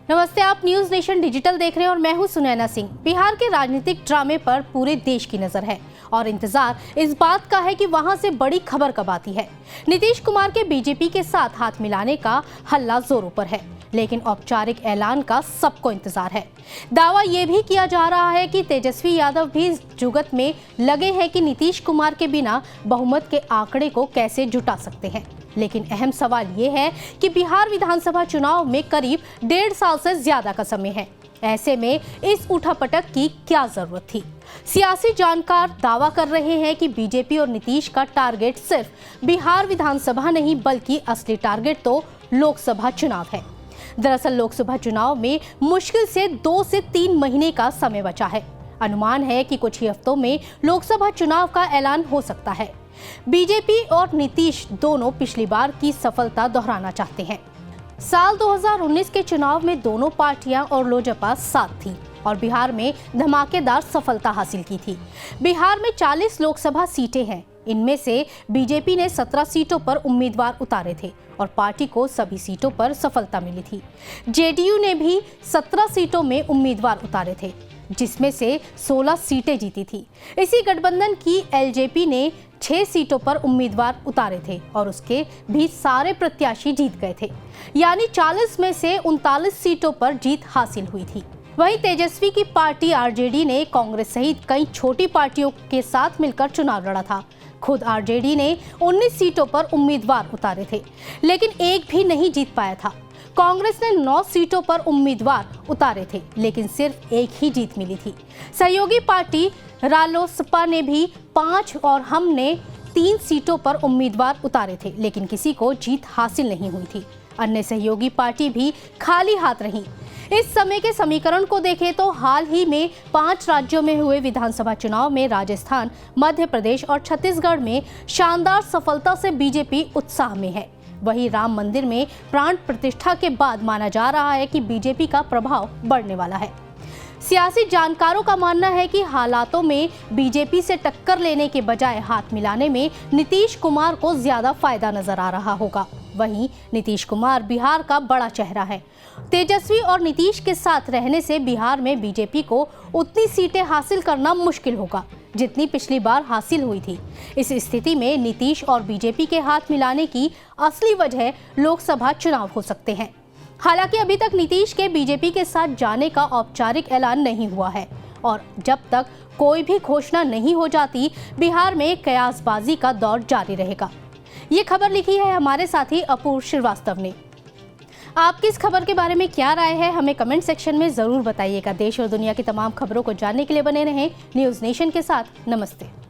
नमस्ते, आप news nation digital देख रहे हैं और मैं हूं सुनैना सिंह। बिहार के राजनीतिक ड्रामे पर पूरे देश की नजर है और इंतजार इस बात का है कि वहां से बड़ी खबर कब आती है। नीतीश कुमार के बीजेपी के साथ हाथ मिलाने का हल्ला जोरों पर है, लेकिन औपचारिक ऐलान का सबको इंतजार है। दावा यह भी किया जा रहा है कि तेजस्वी यादव भी इस जुगत में लगे हैं कि नीतीश कुमार के बिना बहुमत के आंकड़े को कैसे जुटा सकते हैं। लेकिन अहम सवाल ये है कि बिहार विधानसभा चुनाव में करीब 1.5 साल से ज्यादा का समय है। ऐसे में इस उठापटक की क्या जरूरत थी? सियासी जानकार दावा कर रहे हैं कि बीजेपी और नीतीश का टारगेट सिर्फ बिहार विधानसभा नहीं, बल्कि असली टारगेट तो लोकसभा चुनाव है। दरअसल लोकसभा चुनाव में मुश्किल से 2 से 3 महीने का समय बचा है। अनुमान है कि कुछ ही हफ्तों में लोकसभा चुनाव का ऐलान हो सकता है। बीजेपी और नीतीश दोनों पिछली बार की सफलता दोहराना चाहते हैं। साल 2019 के चुनाव में दोनों पार्टियां और लोजपा साथ थी और बिहार में धमाकेदार सफलता हासिल की थी। बिहार में 40 लोकसभा सीटें हैं। इनमें से बीजेपी ने 17 सीटों पर उम्मीदवार उतारे थे और पार्टी को सभी सीटों पर सफलता मिली थी। जेडीयू ने भी 17 सीटों में उम्मीदवार उतारे थे, जिसमें से 16 सीटें जीती थी। इसी गठबंधन की एलजेपी ने 6 सीटों पर उम्मीदवार उतारे थे और उसके भी सारे प्रत्याशी जीत गए थे, यानी 40 में से 39 सीटों पर जीत हासिल हुई थी। वहीं तेजस्वी की पार्टी आरजेडी ने कांग्रेस सहित कई छोटी पार्टियों के साथ मिलकर चुनाव लड़ा था। खुद आरजेडी ने 19 सीटों पर उम्मीदवार उतारे थे, लेकिन एक भी नहीं जीत पाया था। कांग्रेस ने 9 सीटों पर उम्मीदवार उतारे थे, लेकिन सिर्फ एक ही जीत मिली थी। सहयोगी पार्टी रालोसपा ने भी 5 और हम ने 3 सीटों पर उम्मीदवार उतारे थे, लेकिन किसी को जीत हासिल नहीं हुई थी। अन्य सहयोगी पार्टी भी खाली हाथ रही। इस समय के समीकरण को देखें तो हाल ही में 5 राज्यों में हुए विधानसभा चुनाव में राजस्थान, मध्य प्रदेश और छत्तीसगढ़ में शानदार सफलता से बीजेपी उत्साह में है। वहीं राम मंदिर में प्राण प्रतिष्ठा के बाद माना जा रहा है कि बीजेपी का प्रभाव बढ़ने वाला है। सियासी जानकारों का मानना है कि हालातों में बीजेपी से टक्कर लेने के बजाय हाथ मिलाने में नीतीश कुमार को ज्यादा फायदा नजर आ रहा होगा। वहीं नीतीश कुमार बिहार का बड़ा चेहरा है। तेजस्वी और नीतीश के साथ रहने से बिहार में बीजेपी को उतनी सीटें हासिल करना मुश्किल होगा जितनी पिछली बार हासिल हुई थी। इस स्थिति में नीतीश और बीजेपी के हाथ मिलाने की असली वजह लोकसभा चुनाव हो सकते हैं। हालांकि अभी तक नीतीश के बीजेपी के साथ जाने का औपचारिक ऐलान नहीं हुआ है और जब तक कोई भी घोषणा नहीं हो जाती, बिहार में कयासबाजी का दौर जारी रहेगा। ये खबर लिखी है हमारे साथी अपूर्व श्रीवास्तव ने। आपकी इस खबर के बारे में क्या राय है, हमें कमेंट सेक्शन में जरूर बताइएगा। देश और दुनिया की तमाम खबरों को जानने के लिए बने रहें न्यूज नेशन के साथ। नमस्ते।